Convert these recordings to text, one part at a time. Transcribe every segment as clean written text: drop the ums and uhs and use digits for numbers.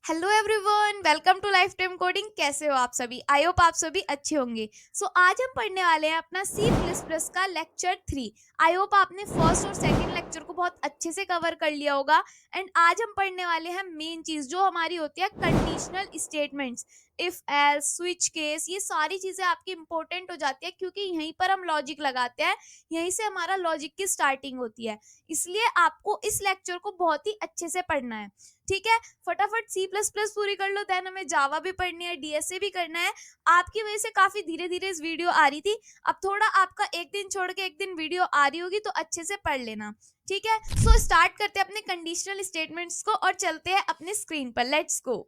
Hello everyone, welcome to lifetime coding. कैसे हो आप सभी? आई होप आप सभी अच्छे होंगे। आज हम पढ़ने वाले हैं अपना सी प्लस प्लस का लेक्चर 3। आई होप आपने फर्स्ट और सेकंड लेक्चर को बहुत अच्छे से कवर कर लिया होगा। एंड आज हम पढ़ने वाले हैं मेन चीज जो हमारी होती है conditional statements. If else switch case, ये सारी चीजें आपकी इंपॉर्टेंट हो जाती है क्योंकि यहीं पर हम लॉजिक लगाते हैं। यहीं से हमारा लॉजिक की स्टार्टिंग होती है। इसलिए आपको इस लेक्चर को बहुत ही अच्छे से पढ़ना है। ठीक है, फटाफट सी प्लस प्लस पूरी कर लो, देन हमें जावा भी पढ़नी है, डीएसए भी करना है। आपकी वजह से काफी धीरे धीरे इस वीडियो आ रही थी। अब थोड़ा आपका एक दिन छोड़ के एक दिन वीडियो आ रही होगी तो अच्छे से पढ़ लेना। ठीक है, स्टार्ट करते हैं अपने कंडीशनल स्टेटमेंट्स को और चलते हैं अपने स्क्रीन पर। Let's go.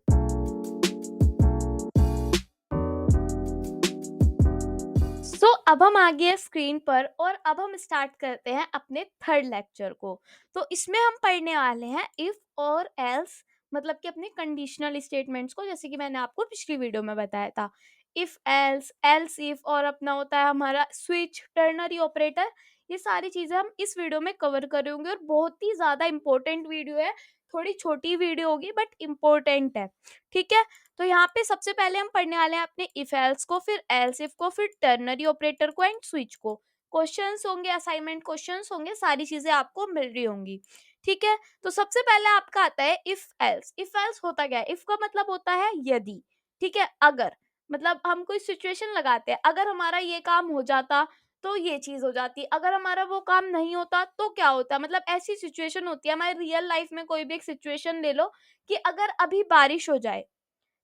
अब हम आ गए स्क्रीन पर और अब हम स्टार्ट करते हैं अपने थर्ड लेक्चर को। तो इसमें हम पढ़ने वाले हैं इफ और एल्स, मतलब कि अपने कंडीशनल स्टेटमेंट्स को, जैसे कि मैंने आपको पिछली वीडियो में बताया था। इफ एल्स, एल्स इफ, और अपना होता है हमारा स्विच, टर्नरी ऑपरेटर। ये सारी चीजें हम इस वीडियो में कवर करेंगे और बहुत ही ज्यादा इंपॉर्टेंट वीडियो है। थोड़ी छोटी वीडियो होगी बट इम्पोर्टेंट है। ठीक है, तो यहाँ पे सबसे पहले हम पढ़ने वाले हैं अपने इफ एल्स को, फिर एल्स इफ को, फिर टर्नरी ऑपरेटर को एंड स्विच को। क्वेश्चंस होंगे, असाइनमेंट क्वेश्चंस होंगे, सारी चीजें आपको मिल रही होंगी। ठीक है, तो सबसे पहले आपका आता है इफ एल्स। इफ एल्स होता क्या है? इफ का मतलब होता है यदि। ठीक है, अगर, मतलब हम कोई सिचुएशन लगाते हैं, अगर हमारा ये काम हो जाता तो ये चीज हो जाती, अगर हमारा वो काम नहीं होता तो क्या होता। मतलब ऐसी सिचुएशन होती है हमारी रियल लाइफ में। कोई भी एक सिचुएशन ले लो कि अगर अभी बारिश हो जाए,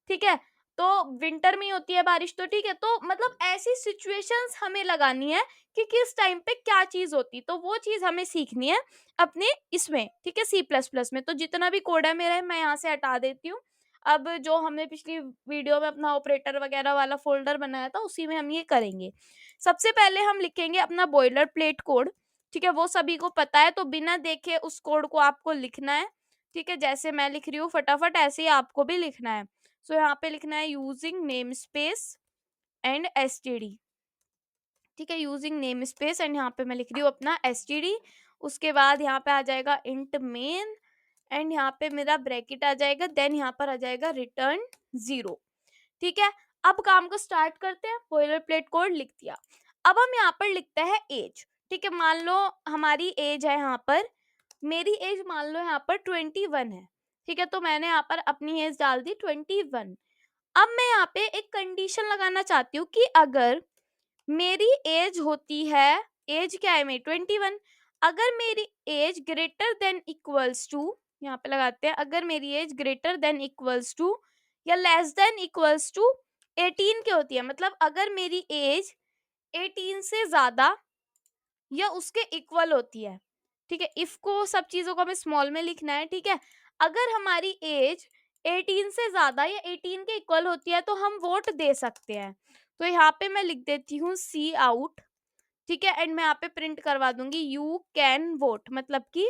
ठीक है, तो विंटर में ही होती है बारिश, तो ठीक है, तो मतलब ऐसी सिचुएशंस हमें लगानी है कि किस टाइम पे क्या चीज होती, तो वो चीज हमें सीखनी है अपने इसमें। ठीक है, सी प्लस प्लस में। तो जितना भी कोड है मेरा, मैं यहाँ से हटा देती हूँ। अब जो हमने पिछली वीडियो में अपना ऑपरेटर वगैरह वाला फोल्डर बनाया था उसी में हम ये करेंगे। सबसे पहले हम लिखेंगे अपना बॉयलर प्लेट कोड। ठीक है, वो सभी को पता है, तो बिना देखे उस कोड को आपको लिखना है। ठीक है, जैसे मैं लिख रही हूँ फटाफट ऐसे ही आपको भी लिखना है। यहाँ पे लिखना है using name space and STD. ठीक है, यूजिंग नेम स्पेस एंड यहाँ पे मैं लिख रही हूँ अपना एसटीडी। उसके बाद यहाँ पे आ जाएगा इंट मेन एंड यहाँ पे मेरा ब्रैकेट आ जाएगा, देन यहाँ पर आ जाएगा रिटर्न 0। ठीक है, अब काम को स्टार्ट करते हैं। बॉयलर प्लेट कोड लिख दिया। अब हम यहाँ पर लिखते हैं एज। ठीक है, मान लो हमारी एज है यहाँ पर, मेरी एज मान लो यहाँ पर 21 है। ठीक है, तो मैंने यहाँ पर अपनी एज डाल दी 21। अब मैं यहाँ पे एक कंडीशन लगाना चाहती हूँ कि अगर मेरी एज होती है, एज क्या है मेरी 21, अगर मेरी age greater than equals to, यहाँ पे लगाते हैं, अगर मेरी age greater than equals to या लेस देन इक्वल्स टू 18 की होती है, मतलब अगर मेरी एज 18 से ज्यादा या उसके इक्वल होती है। ठीक है, इफ को सब चीजों को हमें स्मॉल में लिखना है। ठीक है, अगर हमारी एज 18 से ज्यादा या 18 के इक्वल होती है तो हम वोट दे सकते हैं। तो यहाँ पे मैं लिख देती हूँ सी आउट। ठीक है, एंड मैं यहाँ पे प्रिंट करवा दूंगी यू कैन वोट, मतलब कि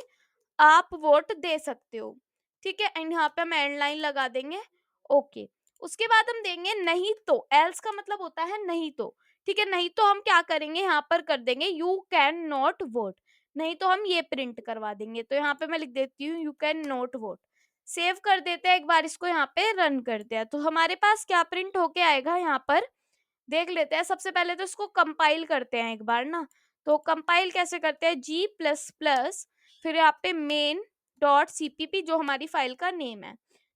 आप वोट दे सकते हो। ठीक है, एंड यहाँ पे हम एंड लाइन लगा देंगे। ओके, उसके बाद हम देंगे नहीं तो। एल्स का मतलब होता है नहीं तो। ठीक है, नहीं तो हम क्या करेंगे, यहाँ पर कर देंगे यू कैन नॉट वोट। नहीं तो हम ये प्रिंट करवा देंगे। तो यहाँ पे मैं लिख देती हूँ you can not vote. Save कर देते हैं एक बार, इसको यहाँ पे रन करते हैं तो हमारे पास क्या प्रिंट होके आएगा यहाँ पर देख लेते हैं। सबसे पहले तो इसको कंपाइल करते हैं एक बार ना। तो कंपाइल कैसे करते हैं, जी प्लस प्लस, फिर यहाँ पे मेन डॉट सीपीपी जो हमारी फाइल का नेम है।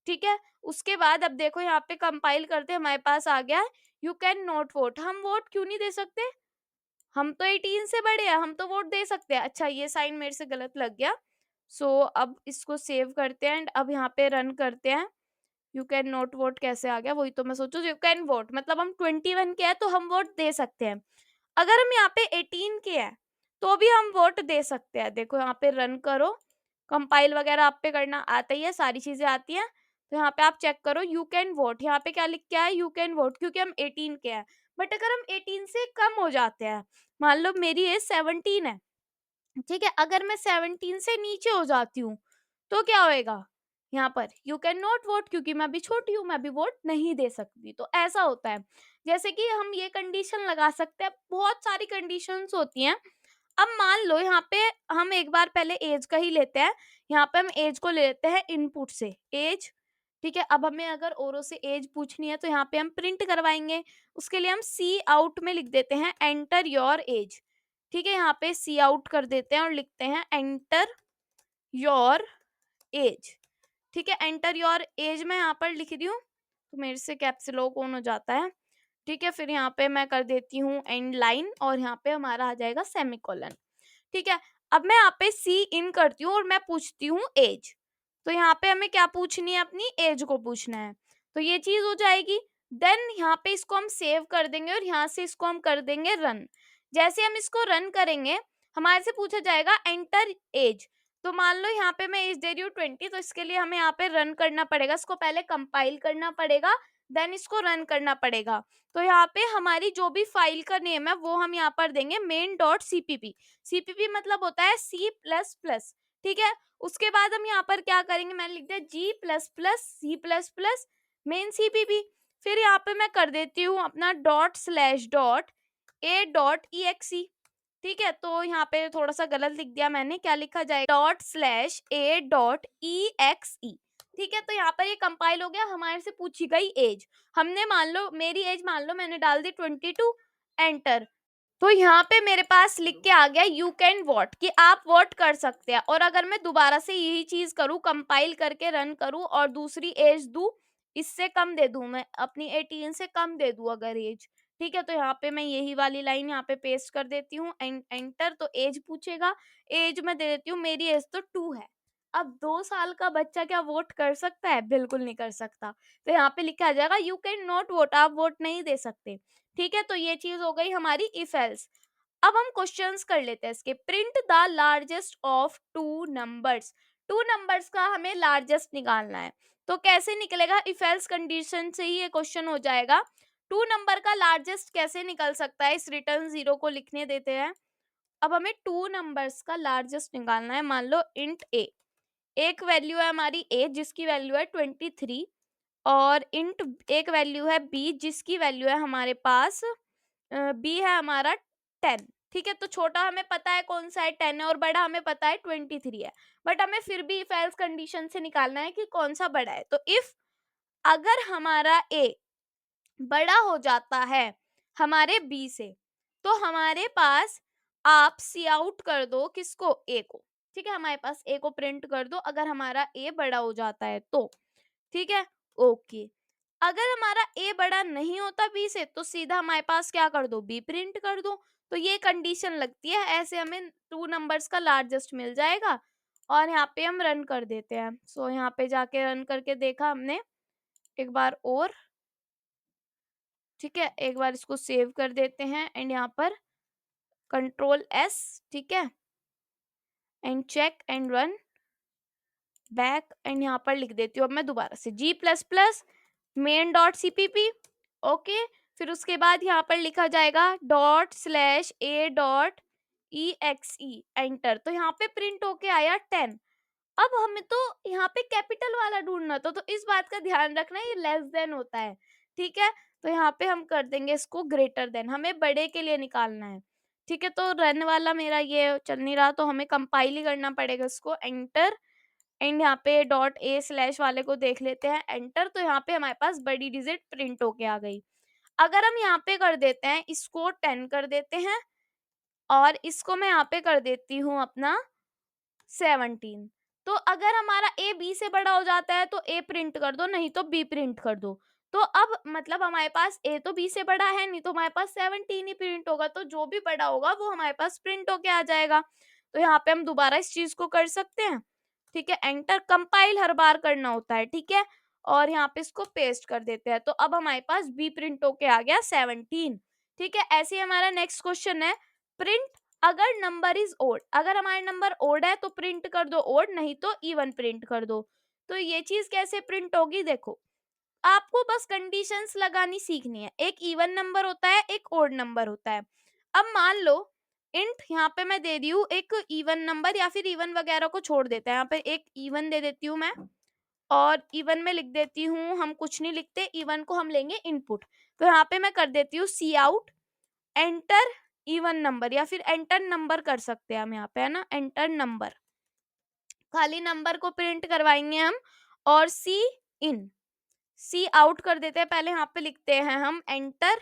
ठीक है, उसके बाद अब देखो यहाँ पे कंपाइल करते हैं, हमारे पास आ गया यू कैन नॉट वोट। हम वोट क्यों नहीं दे सकते? हम तो 18 से बड़े हैं, हम तो वोट दे सकते हैं। अच्छा, ये साइन मेरे से गलत लग गया। अब इसको सेव करते हैं एंड अब यहाँ पे रन करते हैं। यू कैन नॉट वोट कैसे आ गया, वही तो मैं सोचू। यू कैन वोट मतलब हम 21 के हैं तो हम वोट दे सकते हैं। अगर हम यहाँ पे 18 के हैं तो भी हम वोट दे सकते हैं। देखो यहाँ पे रन करो, कंपाइल वगैरह आप पे करना आता ही है, सारी चीजें आती हैं। तो यहाँ पे आप चेक करो यू कैन वोट, यहाँ पे क्या लिख के आया, यू कैन वोट, क्योंकि हम 18 के हैं। बट अगर हम 18 से कम हो जाते हैं, मान लो मेरी एज 17 है, ठीक है, अगर मैं 17 से नीचे हो जाती हूँ तो क्या होएगा, यहाँ पर यू कैन नॉट वोट, क्योंकि मैं अभी छोटी हूँ, मैं अभी वोट नहीं दे सकती। तो ऐसा होता है। जैसे कि हम ये कंडीशन लगा सकते हैं, बहुत सारी कंडीशंस होती हैं। अब मान लो यहाँ पे हम एक बार पहले एज का ही लेते हैं। यहाँ पे हम एज को ले लेते हैं इनपुट से, एज। ठीक है, अब हमें अगर औरों से एज पूछनी है तो यहाँ पे हम प्रिंट करवाएंगे। उसके लिए हम सी आउट में लिख देते हैं एंटर योर एज। ठीक है, यहाँ पे सी आउट कर देते हैं और लिखते हैं एंटर योर एज। ठीक है, एंटर योर एज मैं यहाँ पर लिख दी हूँ, तो मेरे से कैप्स लॉक ऑन हो जाता है। ठीक है, फिर यहाँ पे मैं कर देती हूँ एंड लाइन और यहाँ पे हमारा आ जाएगा सेमीकोलन। ठीक है, अब मैं यहाँ पे सी इन करती हूँ और मैं पूछती हूँ एज। तो यहाँ पे हमें क्या पूछनी है, अपनी एज को पूछना है, तो ये चीज हो जाएगी। देन यहाँ पे इसको हम सेव कर देंगे और यहाँ से इसको हम कर देंगे रन। जैसे हम इसको रन करेंगे, हमारे से पूछा जाएगा एंटर एज। तो मान लो यहाँ पे मैं एज दे रही हूँ 20, तो इसके लिए हमें यहाँ पे रन करना पड़ेगा, इसको पहले कंपाइल करना पड़ेगा, देन इसको रन करना पड़ेगा। तो यहाँ पे हमारी जो भी फाइल का नेम है वो हम यहाँ पर देंगे main.cpp। सीपीपी मतलब होता है सी प्लस प्लस। ठीक है, उसके बाद हम यहाँ पर क्या करेंगे, मैंने लिख दिया G plus plus C plus plus main CPP. फिर यहाँ पे मैं कर देती हूँ अपना dot slash dot A dot E X E. ठीक है, तो यहाँ पे थोड़ा सा गलत लिख दिया मैंने, क्या लिखा जाए, डॉट स्लैश ए डॉट ई एक्स ई। ठीक है, तो यहाँ पर ये कंपाइल हो गया, हमारे से पूछी गई एज। हमने मान लो मेरी एज मान लो मैंने डाल दी 22, एंटर। तो यहाँ पे मेरे पास लिख के आ गया यू कैन वोट, कि आप वोट कर सकते हैं। और अगर मैं दोबारा से यही चीज करूँ, कंपाइल करके रन करूँ और दूसरी एज दूं, इससे कम दे दूं, मैं अपनी 18 से कम दे दूं अगर एज। ठीक है, तो यहाँ पे मैं यही वाली लाइन यहाँ पे पेस्ट कर देती हूँ एंटर। तो एज पूछेगा, एज में दे देती हूँ, मेरी एज तो 2 है। अब 2 साल का बच्चा क्या वोट कर सकता है? बिल्कुल नहीं कर सकता। तो यहाँ पे लिखा आ जाएगा यू कैन नॉट वोट, आप वोट नहीं दे सकते। ठीक है, तो ये चीज हो गई हमारी इफ एल्स। अब हम क्वेश्चंस कर लेते हैं इसके। Print the largest of two numbers. Two numbers का हमें लार्जेस्ट निकालना है, तो कैसे निकलेगा, इफ एल्स कंडीशन से ही ये क्वेश्चन हो जाएगा। टू नंबर का लार्जेस्ट कैसे निकल सकता है, इस रिटर्न जीरो को लिखने देते हैं। अब हमें टू नंबर्स का लार्जेस्ट निकालना है। मान लो इंट ए, एक वैल्यू है हमारी ए जिसकी वैल्यू है 23, और इंट एक वैल्यू है बी जिसकी वैल्यू है हमारे पास बी है हमारा 10। ठीक है, तो छोटा हमें पता है कौन सा है, 10 है, और बड़ा हमें पता है 23 है। बट हमें फिर भी इफ एल्स कंडीशन से निकालना है कि कौन सा बड़ा है। तो इफ अगर हमारा ए बड़ा हो जाता है हमारे बी से, तो हमारे पास आप सी आउट कर दो किसको, ए को। ठीक है, हमारे पास ए को प्रिंट कर दो अगर हमारा ए बड़ा हो जाता है तो। ठीक है, ओके। अगर हमारा ए बड़ा नहीं होता बी से, तो सीधा हमारे पास क्या कर दो, बी प्रिंट कर दो। तो ये कंडीशन लगती है, ऐसे हमें टू नंबर्स का लार्जेस्ट मिल जाएगा। और यहाँ पे हम रन कर देते हैं। सो यहाँ पे जाके रन करके देखा हमने एक बार और। ठीक है, एक बार इसको सेव कर देते हैं एंड यहाँ पर कंट्रोल एस। ठीक है, and check and run back, and यहाँ पर लिख देती हूँ अब मैं दोबारा से G plus plus main dot CPP. Okay, फिर उसके बाद यहाँ पर लिखा जाएगा डॉट स्लैश ए dot E X E, enter. तो यहाँ पे प्रिंट होके आया 10। अब हमें तो यहाँ पे कैपिटल वाला ढूंढना था, तो इस बात का ध्यान रखना ये लेस देन होता है। ठीक है, तो यहाँ पे हम कर देंगे इसको ग्रेटर देन, हमें बड़े के लिए निकालना है। ठीक है, तो रन वाला मेरा ये चल नहीं रहा, तो हमें कंपाइल ही करना पड़ेगा इसको, एंटर। एंड यहाँ पे डॉट ए स्लैश वाले को देख लेते हैं, एंटर। तो यहाँ पे हमारे पास बड़ी डिजिट प्रिंट होके आ गई। अगर हम यहाँ पे कर देते हैं, इसको 10 कर देते हैं और इसको मैं यहाँ पे कर देती हूँ अपना 17। तो अगर हमारा ए बी से बड़ा हो जाता है तो ए प्रिंट कर दो, नहीं तो बी प्रिंट कर दो। तो अब मतलब हमारे पास ए तो बी से बड़ा है नहीं, तो हमारे पास 17 ही प्रिंट होगा, तो जो भी बड़ा होगा वो हमारे पास प्रिंट होके आ जाएगा। तो यहाँ पे हम दोबारा इस चीज को कर सकते हैं। ठीक है, एंटर, कंपाइल हर बार करना होता है। ठीक है, और यहाँ पे इसको पेस्ट कर देते हैं। तो अब हमारे पास बी प्रिंट होके आ गया 17। ठीक है, ऐसे ही हमारा नेक्स्ट क्वेश्चन है, प्रिंट अगर नंबर इज ओड। अगर हमारे नंबर ओड है तो प्रिंट कर दो ओड, नहीं तो इवन प्रिंट कर दो। तो ये चीज कैसे प्रिंट होगी, देखो आपको बस कंडीशंस लगानी सीखनी है। एक इवन नंबर होता है, एक ओड नंबर होता है। अब मान लो इंट यहाँ पे मैं दे दी हूँ एक इवन नंबर, या फिर इवन वगैरह को छोड़ देते हैं, यहाँ पे एक इवन दे देती हूँ मैं, और इवन में लिख देती हूँ, हम कुछ नहीं लिखते, इवन को हम लेंगे इनपुट। तो यहाँ पे मैं कर देती हूँ सी आउट एंटर इवन नंबर, या फिर एंटर नंबर कर सकते हैं हम यहाँ पे, है ना, एंटर नंबर, खाली नंबर को प्रिंट करवाएंगे हम। और सी इन, सी आउट कर देते हैं, पहले यहाँ पे लिखते हैं हम एंटर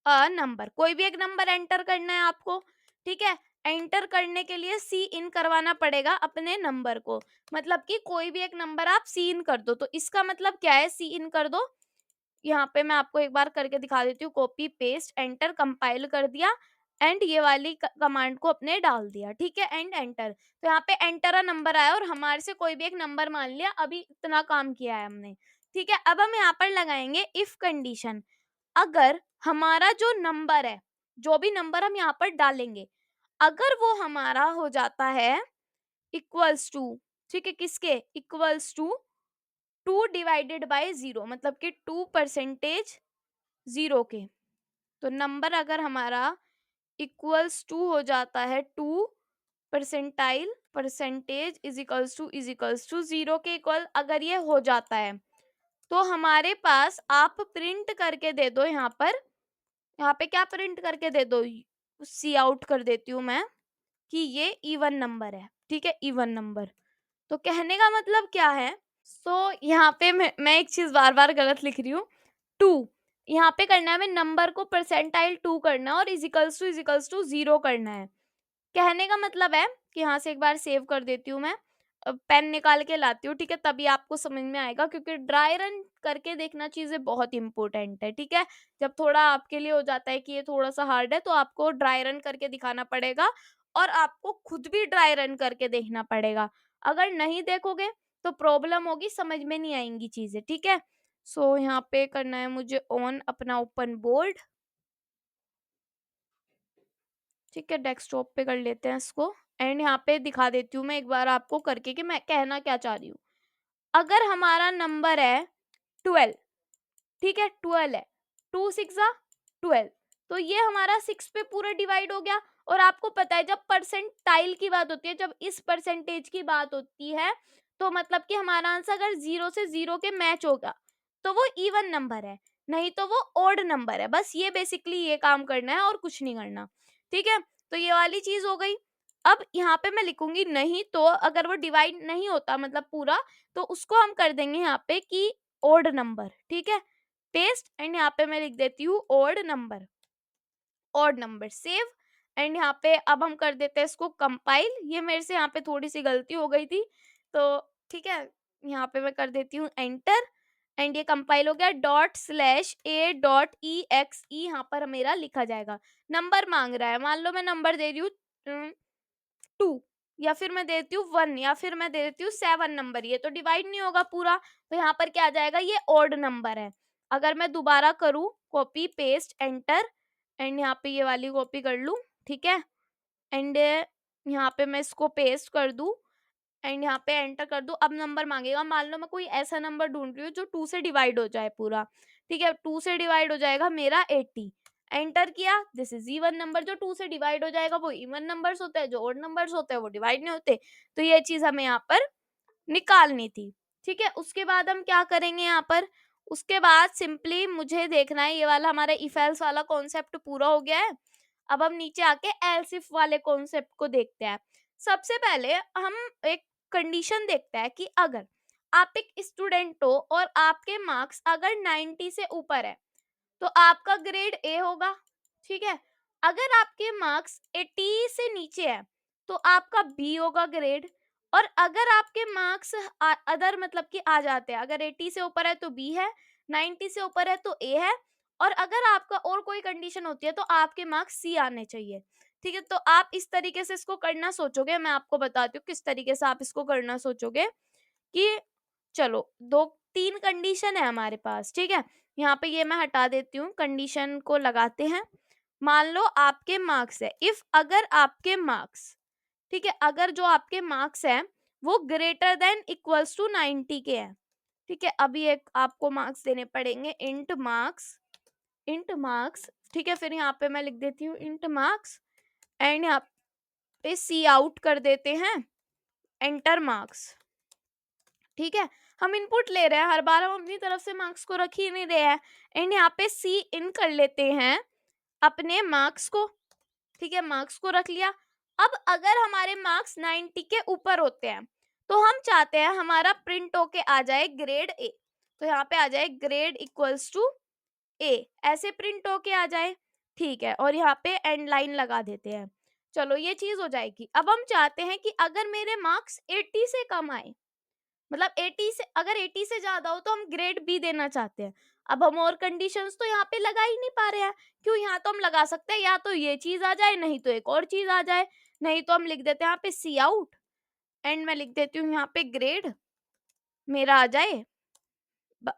अ नंबर, कोई भी एक नंबर एंटर करना है आपको, ठीक है। एंटर करने के लिए सी इन करवाना पड़ेगा अपने नंबर को, मतलब कि कोई भी एक नंबर आप सी इन कर दो, तो इसका मतलब क्या है, सी इन कर दो। यहाँ पे मैं आपको एक बार करके दिखा देती हूँ, कॉपी पेस्ट एंटर कंपाइल कर दिया एंड ये वाली कमांड को अपने डाल दिया, ठीक है, एंड एंटर। तो यहाँ पे एंटर अ नंबर आया और हमारे से कोई भी एक नंबर मान लिया, अभी इतना काम किया है हमने, ठीक है। अब हम यहाँ पर लगाएंगे इफ कंडीशन, अगर हमारा जो नंबर है, जो भी नंबर हम यहाँ पर डालेंगे, अगर वो हमारा हो जाता है इक्वल्स टू, ठीक है, किसके इक्वल्स टू 2/0, मतलब कि 2% 0 के, तो नंबर अगर हमारा इक्वल्स टू हो जाता है 2 परसेंटेज इज इक्वल्स टू 0 के इक्वल अगर ये हो जाता है, तो हमारे पास आप प्रिंट करके दे दो, यहाँ पर, यहाँ पे क्या प्रिंट करके दे दो, सी आउट कर देती हूँ मैं कि ये इवन नंबर है, ठीक है, इवन नंबर। तो कहने का मतलब क्या है, यहाँ पे मैं एक चीज बार बार गलत लिख रही हूँ, टू, यहाँ पे करना है हमें नंबर को परसेंटाइल 2 करना है और इज इक्वल्स टू 0 करना है। कहने का मतलब है कि यहाँ से एक बार सेव कर देती हूँ मैं, पेन निकाल के लाती हूँ, ठीक है, तभी आपको समझ में आएगा, क्योंकि ड्राई रन करके देखना चीजें बहुत इंपॉर्टेंट है, ठीक है। जब थोड़ा आपके लिए हो जाता है कि ये थोड़ा सा हार्ड है, तो आपको ड्राई रन करके दिखाना पड़ेगा और आपको खुद भी ड्राई रन करके देखना पड़ेगा। अगर नहीं देखोगे तो प्रॉब्लम होगी, समझ में नहीं आएंगी चीजें, ठीक है। यहाँ पे करना है मुझे ऑन अपना ओपन बोर्ड, ठीक है, डेस्कटॉप पे कर लेते हैं इसको एंड यहाँ पे दिखा देती हूँ मैं एक बार आपको करके कि मैं कहना क्या चाह रही हूँ। अगर हमारा नंबर है 12, ठीक है, 12 है, 2 6 12, तो ये हमारा 6 पे पूरा डिवाइड हो गया। और आपको पता है जब परसेंटाइल की बात होती है, जब इस परसेंटेज की बात होती है, तो मतलब कि हमारा आंसर अगर 0 से 0 के मैच होगा तो वो इवन नंबर है, नहीं तो वो ओड नंबर है। बस ये बेसिकली ये काम करना है और कुछ नहीं करना, ठीक है। तो ये वाली चीज हो गई। अब यहाँ पे मैं लिखूंगी नहीं, तो अगर वो डिवाइड नहीं होता मतलब पूरा, तो उसको हम कर देंगे यहाँ पे कि ओड नंबर, ठीक है, पेस्ट एंड यहाँ पे मैं लिख देती हूँ ऑड नंबर सेव एंड यहाँ पे अब हम कर देते हैं इसको कंपाइल। ये मेरे से यहाँ पे थोड़ी सी गलती हो गई थी, तो ठीक है, यहाँ पे मैं कर देती हूँ एंटर एंड ये कंपाइल हो गया। .a.exe यहाँ पर मेरा लिखा जाएगा। नंबर मांग रहा है, मान लो मैं नंबर दे रही हूँ 2, या फिर मैं देती हूँ 1, या फिर मैं दे देती हूँ 7 नंबर, ये तो डिवाइड नहीं होगा पूरा, तो यहाँ पर क्या आ जाएगा, ये ऑड नंबर है। अगर मैं दोबारा करूँ कॉपी पेस्ट एंटर एंड यहाँ पे ये वाली कॉपी कर लूँ, ठीक है, एंड यहाँ पे मैं इसको पेस्ट कर दूँ एंड यहाँ पे एंटर कर दूँ। अब नंबर मांगेगा, मान लो मैं कोई ऐसा नंबर ढूंढ रही हूँ जो 2 से डिवाइड हो जाए पूरा, ठीक है, 2 से डिवाइड हो जाएगा मेरा 80, एंटर किया, दिस इज इवन नंबर। जो 2 से डिवाइड हो जाएगा वो इवन नंबर्स होते हैं, जो ऑड नंबर्स होते हैं वो डिवाइड नहीं होते। तो ये चीज हमें यहाँ पर निकालनी थी, ठीक है। उसके बाद हम क्या करेंगे यहाँ पर, उसके बाद सिंपली मुझे देखना है, ये वाला हमारा इफ एल्स वाला कॉन्सेप्ट पूरा हो गया है। अब हम नीचे आके एल्स इफ वाले कॉन्सेप्ट को देखते हैं। सबसे पहले हम एक कंडीशन देखते हैं कि अगर आप एक स्टूडेंट हो और आपके मार्क्स अगर 90 से ऊपर है तो आपका ग्रेड ए होगा, ठीक है। अगर आपके मार्क्स 80 से नीचे है तो आपका बी होगा ग्रेड। और अगर आपके मार्क्स अदर मतलब कि आ जाते हैं, अगर 80 से ऊपर है तो बी है, 90 से ऊपर है तो ए है, और अगर आपका और कोई कंडीशन होती है तो आपके मार्क्स सी आने चाहिए, ठीक है। तो आप इस तरीके से इसको करना सोचोगे, मैं आपको बताती हूँ किस तरीके से आप इसको करना सोचोगे कि चलो दो तीन कंडीशन है हमारे पास, ठीक है। यहाँ पे ये मैं हटा देती हूँ, कंडीशन को लगाते हैं। मान लो आपके मार्क्स है, इफ अगर आपके मार्क्स, ठीक है, अगर जो आपके मार्क्स है वो ग्रेटर देन इक्वल्स टू 90 के हैं, ठीक है। अभी एक आपको मार्क्स देने पड़ेंगे, इंट मार्क्स, ठीक है। फिर यहाँ पे मैं लिख देती हूँ इंट मार्क्स एंड यहाँ पे सी आउट कर देते हैं, एंटर मार्क्स, ठीक है। हम इनपुट ले रहे हैं, हर बार हम अपनी तरफ से मार्क्स को रख ही नहीं रहे हैं, एंड यहाँ पे सी इन कर लेते हैं अपने मार्क्स को, ठीक है, मार्क्स को रख लिया। अब अगर हमारे मार्क्स 90 के ऊपर होते हैं तो हम चाहते हैं हमारा प्रिंट होके आ जाए ग्रेड ए। तो यहाँ पे आ जाए ग्रेड इक्वल्स टू ए, ऐसे प्रिंट होके आ जाए, ठीक है, और यहाँ पे एंड लाइन लगा देते हैं। चलो ये चीज हो जाएगी। अब हम चाहते हैं कि अगर मेरे मार्क्स 80 से कम आए, मतलब 80 से, अगर 80 से ज्यादा हो तो हम ग्रेड बी देना चाहते हैं। अब हम और कंडीशंस तो यहाँ पे लगा ही नहीं पा रहे हैं। क्यों? यहाँ तो हम लगा सकते हैं, या तो ये चीज आ जाए, नहीं तो एक और चीज आ जाए। नहीं तो हम लिख देते हैं यहाँ पे सी आउट, एंड मैं लिख देती हूँ यहाँ पे ग्रेड मेरा आ जाए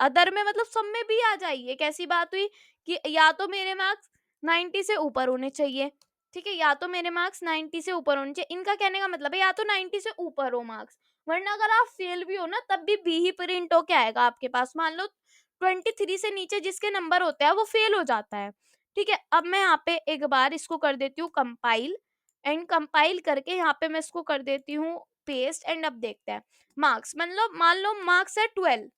अदर में, मतलब सब में भी आ जाए। ये कैसी बात हुई कि या तो मेरे मार्क्स 90 से ऊपर होने चाहिए, ठीक है, या तो मेरे मार्क्स 90 से ऊपर होने चाहिए। इनका कहने का मतलब है या तो 90 से ऊपर हो मार्क्स, वरना अगर आप फेल भी हो ना तब भी बी ही प्रिंट होके आएगा आपके पास। मान लो 23 से नीचे जिसके नंबर होते हैं वो फेल हो जाता है, ठीक है। अब मैं यहाँ पे एक बार इसको कर देती हूँ कंपाइल, एंड कंपाइल करके यहाँ पे मैं इसको कर देती हूँ पेस्ट, एंड अब देखते हैं मार्क्स। मतलब मान लो मार्क्स है 12,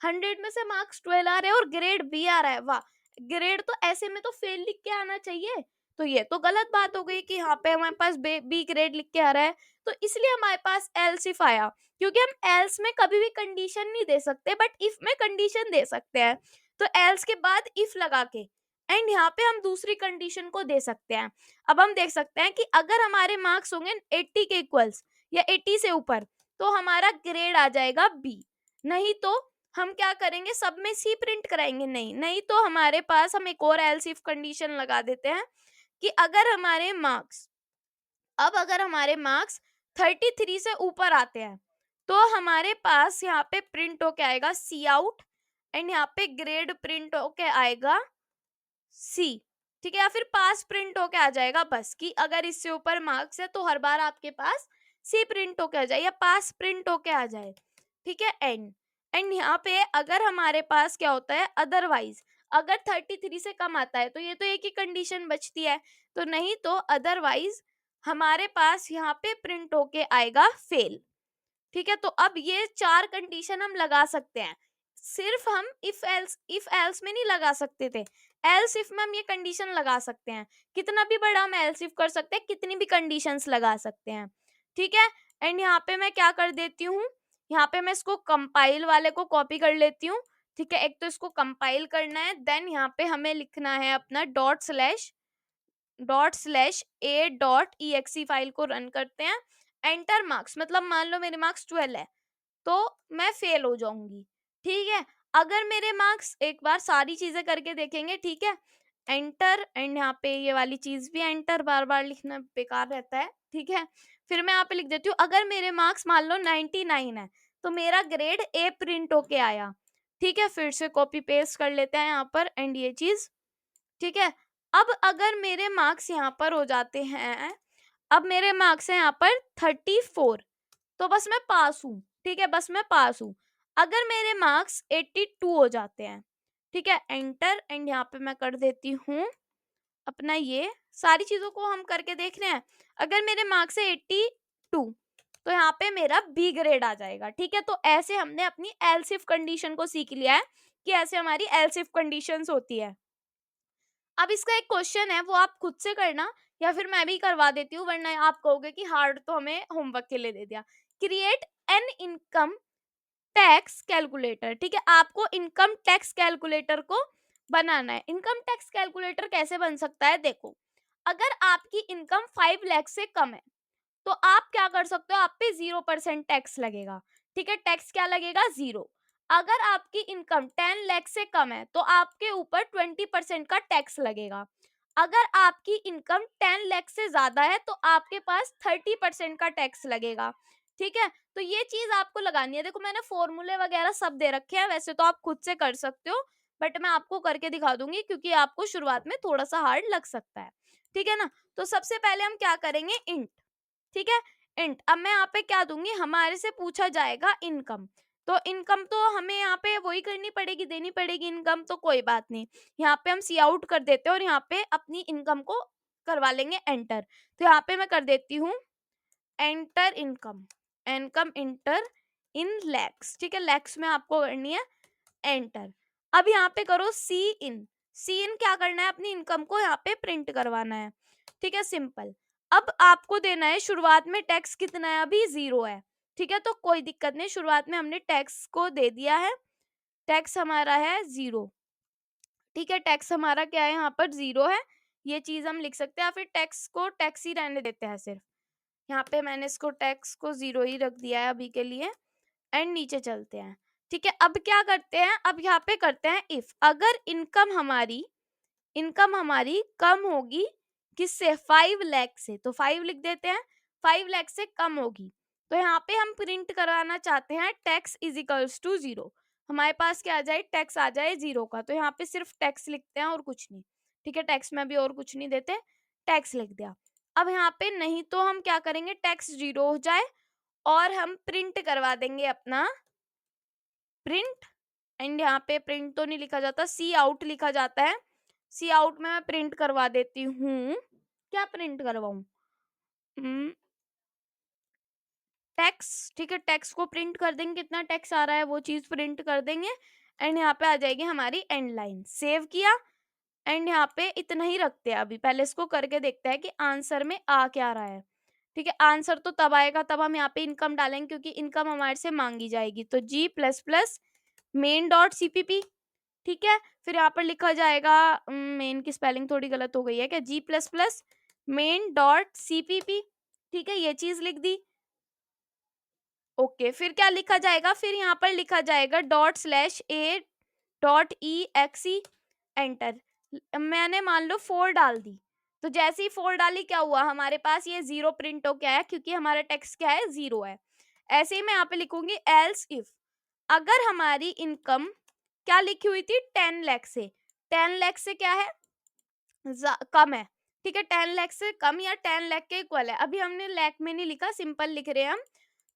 100 में से मार्क्स 12 आ रहे हैं और ग्रेड बी आ रहा है, वाह। ग्रेड तो ऐसे में तो फेल लिख के आना चाहिए, तो ये तो गलत बात हो गई कि यहाँ पे हमारे पास बी ग्रेड लिख के आ रहा है। तो इसलिए हमारे पास एल्स इफ आया, क्योंकि हम एल्स में कभी भी कंडीशन नहीं दे सकते, बट इफ में कंडीशन दे सकते हैं। तो एल्स के बाद इफ लगा के एंड यहाँ पे हम दूसरी कंडीशन को दे सकते हैं। अब हम देख सकते हैं कि अगर हमारे मार्क्स होंगे 80 के इक्वल्स या 80 से ऊपर, तो हमारा ग्रेड आ जाएगा बी। नहीं तो हम क्या करेंगे, सब में सी प्रिंट कराएंगे, नहीं तो हमारे पास हम एक और एल्स इफ कंडीशन लगा देते हैं कि अगर हमारे मार्क्स 33 से ऊपर आते हैं, तो हमारे पास यहाँ पे प्रिंट होके आएगा सी आउट, एंड यहाँ पे ग्रेड प्रिंट होके आएगा सी, ठीक है, या फिर पास प्रिंट होके आ जाएगा बस, कि अगर इससे ऊपर मार्क्स है तो हर बार आपके पास सी प्रिंट होके आ जाए या पास प्रिंट होके आ जाए, ठीक है। एंड यहाँ पे अगर हमारे पास क्या होता है, अदरवाइज अगर 33 से कम आता है तो ये तो एक ही कंडीशन बचती है, तो नहीं तो अदरवाइज हमारे पास यहाँ पे प्रिंट होके आएगा फेल, ठीक है। तो अब ये 4 कंडीशन हम लगा सकते हैं। सिर्फ हम इफ एल्स में नहीं लगा सकते थे, एल्स इफ में हम ये कंडीशन लगा सकते हैं। कितना भी बड़ा हम एल्स इफ कर सकते हैं, कितनी भी कंडीशंस लगा सकते हैं, ठीक है। एंड यहाँ पे मैं क्या कर देती हूँ, यहाँ पे मैं इसको कंपाइल वाले को कॉपी कर लेती हूँ, ठीक है। एक तो इसको कंपाइल करना है, देन यहाँ पे हमें लिखना है अपना ./a.exe फाइल को रन करते हैं। एंटर मार्क्स, मतलब मान लो मेरे मार्क्स 12 है तो मैं फेल हो जाऊंगी, ठीक है। अगर मेरे मार्क्स, एक बार सारी चीजें करके देखेंगे, ठीक है। एंटर, एंड यहाँ पे ये वाली चीज भी एंटर, बार बार लिखना बेकार रहता है, ठीक है। फिर मैं यहाँ पे लिख देती हूँ अगर मेरे मार्क्स मान लो 99 है तो मेरा ग्रेड ए प्रिंट होके आया, ठीक है। फिर से कॉपी पेस्ट कर लेते हैं यहाँ पर, एंड ये चीज, ठीक है। अब अगर मेरे मार्क्स यहाँ पर हो जाते हैं, अब मेरे मार्क्स हैं यहाँ पर 34, तो बस मैं पास हूँ, ठीक है, बस मैं पास हूँ। अगर मेरे मार्क्स 82 हो जाते हैं, ठीक है, एंटर, एंड यहाँ पे मैं कर देती हूँ अपना, ये सारी चीजों को हम करके देख रहे हैं। अगर मेरे मार्क्स है 82, तो यहाँ पे मेरा बी ग्रेड आ जाएगा, ठीक है। तो ऐसे हमने अपनी एल्स इफ कंडीशन को सीख लिया है कि ऐसे हमारी एल्स इफ कंडीशंस होती है। अब इसका एक क्वेश्चन है, वो आप खुद से करना या फिर मैं भी करवा देती हूँ, वरना आप कहोगे कि हार्ड तो हमें होमवर्क के लिए दे दिया। Create an income tax calculator, ठीक है। आपको इनकम टैक्स कैलकुलेटर को बनाना है। इनकम टैक्स कैलकुलेटर कैसे बन सकता है, देखो, अगर आपकी इनकम 5 लाख से कम है तो आप क्या कर सकते हो, आप पे 0% टैक्स लगेगा, ठीक है। टैक्स क्या लगेगा, 0। अगर आपकी इनकम 10 लाख से कम है तो आपके ऊपर 20% का टैक्स लगेगा। अगर आपकी इनकम 10 लाख से ज्यादा है तो आपके पास 30% का टैक्स लगेगा, ठीक है। तो ये चीज आपको लगानी है। देखो मैंने फॉर्मूले वगैरह सब दे रखे हैं, वैसे तो आप खुद से कर सकते हो, बट मैं आपको करके दिखा दूंगी क्योंकि आपको शुरुआत में थोड़ा सा हार्ड लग सकता है, ठीक है ना। तो सबसे पहले हम क्या करेंगे, इंट, ठीक है, इंट। अब मैं यहाँ पे क्या दूंगी, हमारे से पूछा जाएगा इनकम, तो इनकम तो हमें यहाँ पे वही करनी पड़ेगी, देनी पड़ेगी इनकम, तो कोई बात नहीं। यहाँ पे हम सी आउट कर देते हैं और यहाँ पे अपनी इनकम को करवा लेंगे एंटर। तो यहाँ पे मैं कर देती हूँ एंटर इनकम, इनकम इंटर इन लैक्स, ठीक है, लैक्स में आपको करनी है एंटर। अब यहाँ पे करो सी इन क्या करना है, अपनी इनकम को यहाँ पे प्रिंट करवाना है, ठीक है, सिंपल। अब आपको देना है शुरुआत में टैक्स कितना है, अभी 0 है, ठीक है। तो कोई दिक्कत नहीं, शुरुआत में हमने टैक्स को दे दिया है, टैक्स हमारा है 0, ठीक है, टैक्स हमारा क्या है यहाँ पर 0 है, ये चीज़ हम लिख सकते हैं, या फिर टैक्स को टैक्स ही रहने देते हैं सिर्फ। यहाँ पे मैंने इसको टैक्स को 0 ही रख दिया है अभी के लिए, एंड नीचे चलते हैं। ठीक है, अब क्या करते हैं, अब यहाँ पे करते हैं इफ, अगर इनकम हमारी कम होगी किससे, 5 लाख से, तो 5 लिख देते हैं, 5 लाख से कम होगी, तो यहाँ पे हम प्रिंट करवाना चाहते हैं टैक्स इज इक्वल्स टू 0। हमारे पास क्या आ जाए, टैक्स आ जाए 0 का, तो यहाँ पे सिर्फ टैक्स लिखते हैं और कुछ नहीं। ठीक है, टैक्स में भी और कुछ नहीं देते, टैक्स लिख दिया। अब यहाँ पे नहीं तो हम क्या करेंगे, टैक्स 0 हो जाए और हम प्रिंट करवा देंगे अपना प्रिंट, एंड यहाँ पे प्रिंट तो नहीं लिखा जाता, सी आउट लिखा जाता है। सी आउट में मैं प्रिंट करवा देती हूँ, क्या प्रिंट करवाऊं, टैक्स। ठीक है, टैक्स को प्रिंट कर देंगे, कितना टैक्स आ रहा है वो चीज प्रिंट कर देंगे, एंड यहाँ पे आ जाएगी हमारी एंड लाइन। सेव किया, एंड यहाँ पे इतना ही रखते हैं अभी, पहले इसको करके देखते हैं कि आंसर में आ क्या रहा है। ठीक है, आंसर तो तब आएगा तब हम यहाँ पे इनकम डालेंगे, क्योंकि इनकम हमारे से मांगी जाएगी, तो G plus plus main dot CPP. ठीक है, फिर यहाँ पर लिखा जाएगा, मेन की स्पेलिंग थोड़ी गलत हो गई है क्या, G plus plus main dot CPP. ठीक है, ये चीज लिख दी। ओके, फिर क्या लिखा जाएगा, फिर यहाँ पर लिखा जाएगा डॉट स्लैश ए dot E X E, enter. मैंने मान लो 4 डाल दी, तो जैसे ही 4 डाली क्या हुआ, हमारे पास ये 0 प्रिंट हो गया है, क्योंकि हमारा टेक्स्ट क्या है, 0 है। ऐसे ही मैं यहाँ पे लिखूंगी एल्स इफ, अगर हमारी इनकम क्या लिखी हुई थी, 10 लाख से, 10 लाख से क्या है, कम है। ठीक है, 10 लाख से कम या 10 लाख के इक्वल है, अभी हमने लाख में नहीं लिखा, सिंपल लिख रहे हैं हम।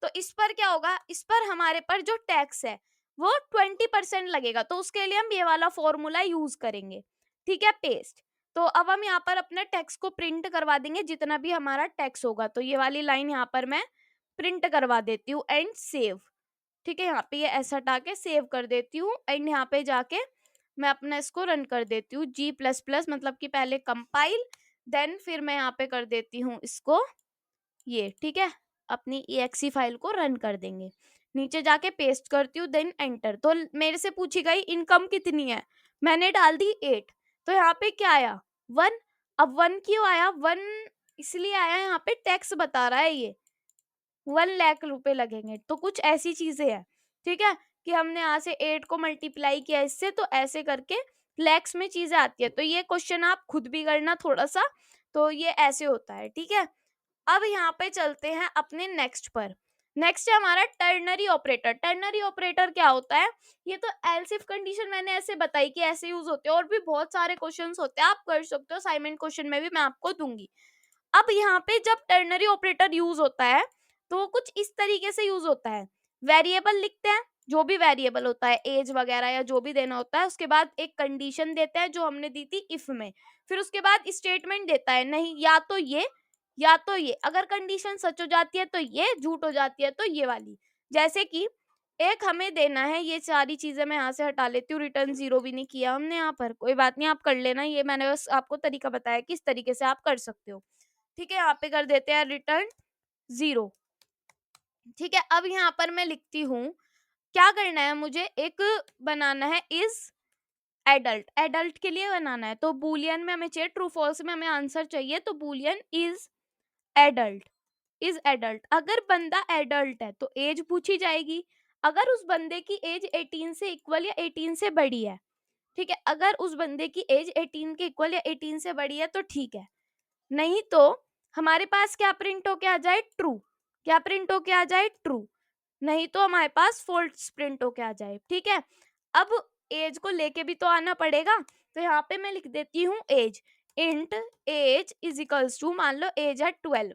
तो इस पर क्या होगा, इस पर हमारे पर जो टैक्स है वो 20% लगेगा, तो उसके लिए हम ये वाला फॉर्मूला यूज करेंगे। ठीक है, पेस्ट। तो अब हम यहाँ पर अपने टैक्स को प्रिंट करवा देंगे, जितना भी हमारा टैक्स होगा, तो ये वाली लाइन यहाँ पर मैं प्रिंट करवा देती हूँ, एंड सेव। ठीक है, यहाँ पे ये ऐसा हटा के सेव कर देती हूँ, एंड यहाँ पे जाके मैं अपना इसको रन कर देती हूँ, जी प्लस प्लस, मतलब कि पहले कंपाइल, देन फिर मैं यहाँ पे कर देती हूँ इसको ये। ठीक है, अपनी exe फाइल को रन कर देंगे, नीचे जाके पेस्ट करती हूँ, देन एंटर। तो मेरे से पूछी गई इनकम कितनी है, मैंने डाल दी 8, तो यहाँ पे क्या आया, 1। अब 1 क्यों आया, 1 इसलिए आया, यहाँ पे टैक्स बता रहा है ये 1 लाख रुपए लगेंगे, तो कुछ ऐसी चीजें हैं। ठीक है, कि हमने यहाँ से 8 को मल्टीप्लाई किया इससे, तो ऐसे करके लैक्स में चीजें आती है, तो ये क्वेश्चन आप खुद भी करना थोड़ा सा, तो ये ऐसे होता है। ठीक है, अब यहाँ पे चलते हैं अपने नेक्स्ट पर। नेक्स्ट है हमारा टर्नरी ऑपरेटर। टर्नरी ऑपरेटर क्या होता है, ये तो एल्स इफ कंडीशन मैंने ऐसे बताई कि ऐसे यूज होते हैं, और भी बहुत सारे क्वेश्चंस होते हैं, आप कर सकते हो, असाइनमेंट क्वेश्चन में भी मैं आपको दूंगी। अब यहाँ पे जब टर्नरी ऑपरेटर यूज होता है, तो वो कुछ इस तरीके से यूज होता है, वेरिएबल लिखते हैं, जो भी वेरिएबल होता है, एज वगैरह या जो भी देना होता है, उसके बाद एक कंडीशन देता है जो हमने दी थी इफ में, फिर उसके बाद स्टेटमेंट देता है, नहीं या तो ये या तो ये, अगर कंडीशन सच हो जाती है तो ये, झूठ हो जाती है तो ये वाली। जैसे कि एक हमें देना है, ये सारी चीजें मैं यहाँ से हटा लेती हूँ, रिटर्न 0 भी नहीं किया हमने यहाँ पर, कोई बात नहीं, आप कर लेना, ये मैंने बस आपको तरीका बताया किस तरीके से आप कर सकते हो। ठीक है, यहाँ पे कर देते हैं रिटर्न 0। ठीक है, अब यहाँ पर मैं लिखती हूँ, क्या करना है मुझे, एक बनाना है इज एडल्ट, एडल्ट के लिए बनाना है, तो बूलियन में हमें चाहिए, ट्रू फॉल्स में हमें आंसर चाहिए, तो Boolean is adult, is adult. अगर बंदा एडल्ट है तो एज पूछी जाएगी, अगर उस बंदे की एज 18 से इक्वल या 18 से बड़ी है, ठीक है, अगर उस बंदे की एज 18 के इक्वल या 18 से बड़ी है तो ठीक है, नहीं तो हमारे पास क्या प्रिंट होके आ जाए, ट्रू। क्या प्रिंट होके आ जाए, ट्रू। नहीं तो हमारे पास फॉल्स प्रिंट होके आ जाए। ठीक है, अब एज को लेके भी तो आना पड़ेगा, तो यहाँ पे मैं लिख देती हूँ age, int age is equals to, मान लो एज है 12,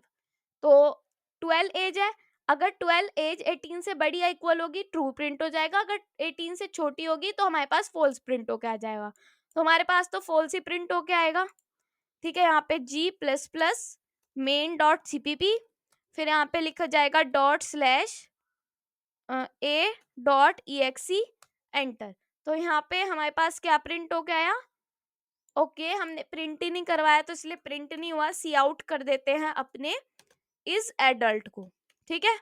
तो 12 एज है, अगर 12 एज 18 से बड़ी या इक्वल होगी ट्रू प्रिंट हो जाएगा, अगर 18 से छोटी होगी तो हमारे पास फॉल्स प्रिंट होके आ जाएगा, तो हमारे पास तो फॉल्स ही प्रिंट होके आएगा। ठीक है, यहाँ पे G plus plus main dot CPP, फिर यहाँ पे लिखा जाएगा डॉट स्लैश ए डॉट ई एक्सी, एंटर। तो यहाँ पे हमारे पास क्या प्रिंट हो गया आया, ओके, हमने प्रिंट ही नहीं करवाया तो इसलिए प्रिंट नहीं हुआ, सी आउट कर देते हैं अपने इज एडल्ट को। ठीक है,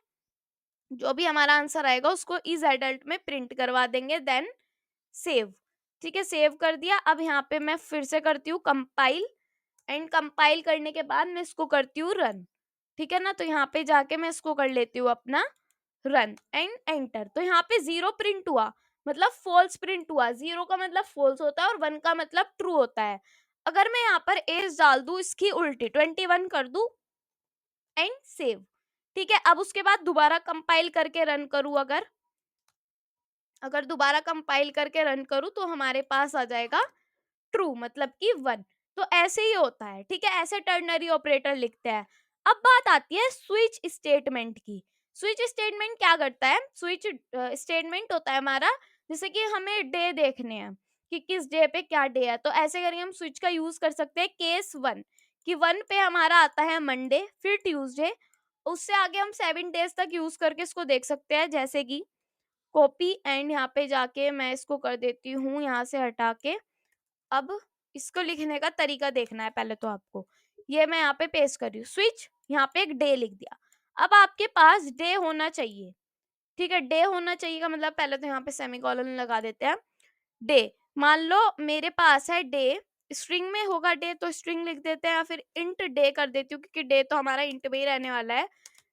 जो भी हमारा आंसर आएगा उसको इज एडल्ट में प्रिंट करवा देंगे, देन सेव। ठीक है, सेव कर दिया। अब यहाँ पे मैं फिर से करती हूँ कंपाइल, एंड कंपाइल करने के बाद मैं इसको करती हूँ रन। ठीक है ना, तो यहाँ पे जाके मैं इसको कर लेती हूँ अपना रन एंड एंटर। तो यहाँ पे 0 प्रिंट हुआ, मतलब फॉल्स प्रिंट हुआ। 0 का मतलब फॉल्स होता है और 1 का मतलब ट्रू होता है। अगर मैं यहाँ पर एज डाल दूं, इसकी उल्टी 21 कर दूं एंड सेव। ठीक है, अब उसके बाद दोबारा कंपाइल करके रन करूं, अगर अगर दोबारा कंपाइल करके रन करूं तो हमारे पास आ जाएगा ट्रू, मतलब कि 1। तो ऐसे ही होता है। ठीक है, ऐसे टर्नरी ऑपरेटर लिखते हैं। अब बात आती है स्विच स्टेटमेंट की। स्विच स्टेटमेंट क्या करता है? स्विच स्टेटमेंट होता है हमारा, जैसे कि हमें डे देखने हैं कि किस डे पे क्या डे है, तो ऐसे करके हम स्विच का यूज कर सकते हैं। केस 1 कि 1 पे हमारा आता है मंडे, फिर ट्यूसडे, उससे आगे हम 7 डेज तक यूज करके इसको देख सकते हैं। जैसे कि कॉपी एंड यहाँ पे जाके मैं इसको कर देती हूँ यहाँ से हटा के। अब इसको लिखने का तरीका देखना है पहले तो आपको। ये मैं यहाँ पे पेस्ट कर रही हूँ, स्विच, यहाँ पे एक डे लिख दिया। अब आपके पास डे होना चाहिए। ठीक है, डे होना चाहिए का मतलब पहले तो यहाँ पे सेमीकोलन लगा देते हैं। डे, मान लो मेरे पास है डे, स्ट्रिंग में होगा डे तो स्ट्रिंग लिख देते हैं, या फिर इंट डे कर देती हूँ क्योंकि डे तो हमारा इंट में ही रहने वाला है।